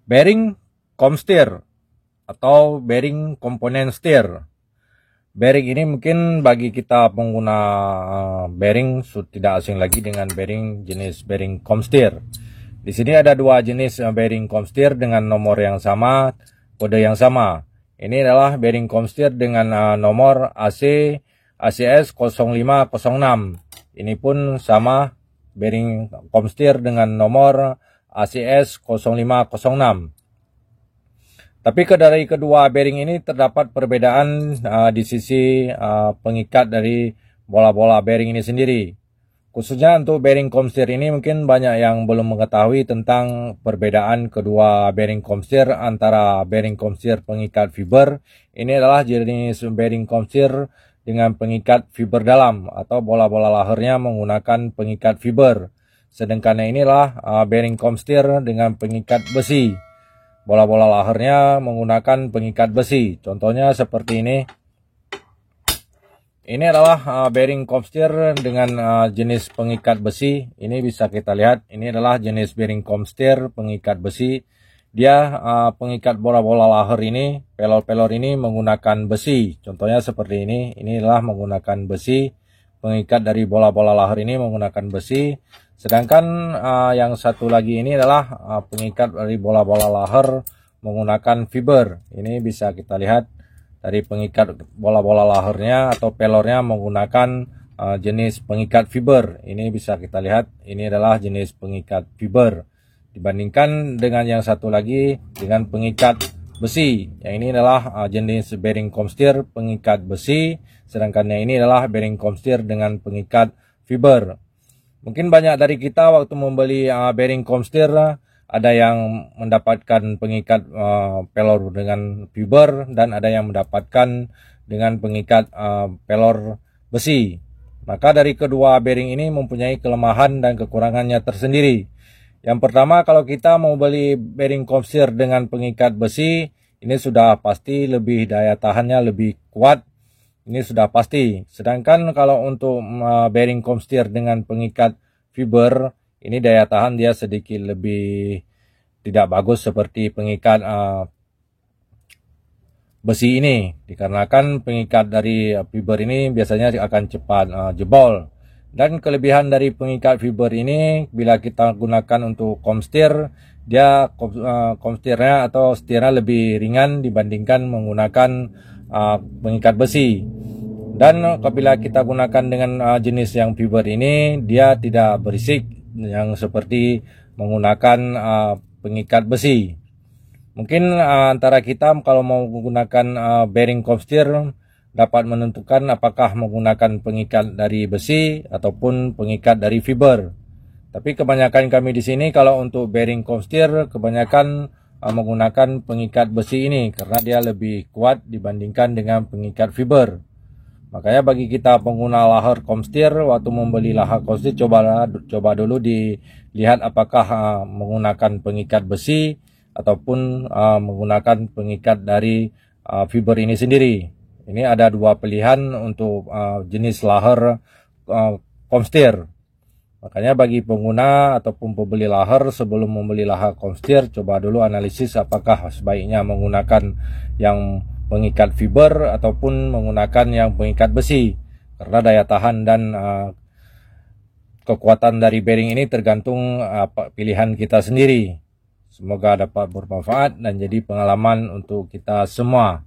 Bearing comsteer atau bearing komponen steer. Bearing ini mungkin bagi kita pengguna bearing tidak asing lagi dengan bearing jenis bearing comsteer. Di sini ada dua jenis bearing comsteer dengan nomor yang sama, kode yang sama. Ini adalah bearing comsteer dengan nomor ACS 0506. Ini pun sama, bearing comsteer dengan nomor ACS 0506. Tapi dari kedua bearing ini terdapat perbedaan di sisi pengikat dari bola-bola bearing ini sendiri. Khususnya untuk bearing comsteer ini mungkin banyak yang belum mengetahui tentang perbedaan kedua bearing comsteer antara bearing comsteer pengikat fiber. Ini adalah jenis bearing comsteer dengan pengikat fiber dalam atau bola-bola lahernya menggunakan pengikat fiber. Sedangkan inilah bearing comsteer dengan pengikat besi. Bola-bola lahernya menggunakan pengikat besi. Contohnya seperti ini. Ini adalah bearing comsteer dengan jenis pengikat besi. Ini bisa kita lihat. Ini adalah jenis bearing comsteer pengikat besi. Dia pengikat bola-bola laher ini, pelor-pelor ini menggunakan besi. Contohnya seperti ini. Ini adalah menggunakan besi. Pengikat dari bola-bola laher ini menggunakan besi. Sedangkan yang satu lagi ini adalah pengikat dari bola-bola laher menggunakan fiber. Ini bisa kita lihat. Dari pengikat bola-bola lahernya atau pelornya menggunakan jenis pengikat fiber. Ini bisa kita lihat, ini adalah jenis pengikat fiber. Dibandingkan dengan yang satu lagi dengan pengikat besi. Yang ini adalah jenis bearing comsteer pengikat besi. Sedangkan yang ini adalah bearing comsteer dengan pengikat fiber. Mungkin banyak dari kita waktu membeli bearing comsteer ada yang mendapatkan pengikat pelor dengan fiber dan ada yang mendapatkan dengan pengikat pelor besi. Maka dari kedua bearing ini mempunyai kelemahan dan kekurangannya tersendiri. Yang pertama, kalau kita mau beli bearing comsteer dengan pengikat besi, ini sudah pasti lebih daya tahannya lebih kuat. Ini sudah pasti. Sedangkan kalau untuk bearing comsteer dengan pengikat fiber, ini daya tahan dia sedikit lebih tidak bagus seperti pengikat besi ini. Dikarenakan pengikat dari fiber ini biasanya akan cepat jebol. Dan kelebihan dari pengikat fiber ini, bila kita gunakan untuk comsteer, dia comsteernya atau steernya lebih ringan dibandingkan menggunakan pengikat besi. Dan apabila kita gunakan dengan jenis yang fiber ini, dia tidak berisik yang seperti menggunakan pengikat besi. Mungkin antara kita kalau mau menggunakan bearing comsteer dapat menentukan apakah menggunakan pengikat dari besi ataupun pengikat dari fiber. Tapi kebanyakan kami di sini kalau untuk bearing comsteer kebanyakan menggunakan pengikat besi ini karena dia lebih kuat dibandingkan dengan pengikat fiber. Makanya bagi kita pengguna laher comsteer, waktu membeli laher comsteer coba dulu dilihat apakah menggunakan pengikat besi ataupun menggunakan pengikat dari fiber ini sendiri. Ini ada dua pilihan untuk jenis laher comsteer. Makanya bagi pengguna ataupun pembeli laher sebelum membeli laher comsteer, coba dulu analisis apakah sebaiknya menggunakan yang pengikat fiber ataupun menggunakan yang pengikat besi. Karena daya tahan dan kekuatan dari bearing ini tergantung pilihan kita sendiri. Semoga dapat bermanfaat dan jadi pengalaman untuk kita semua.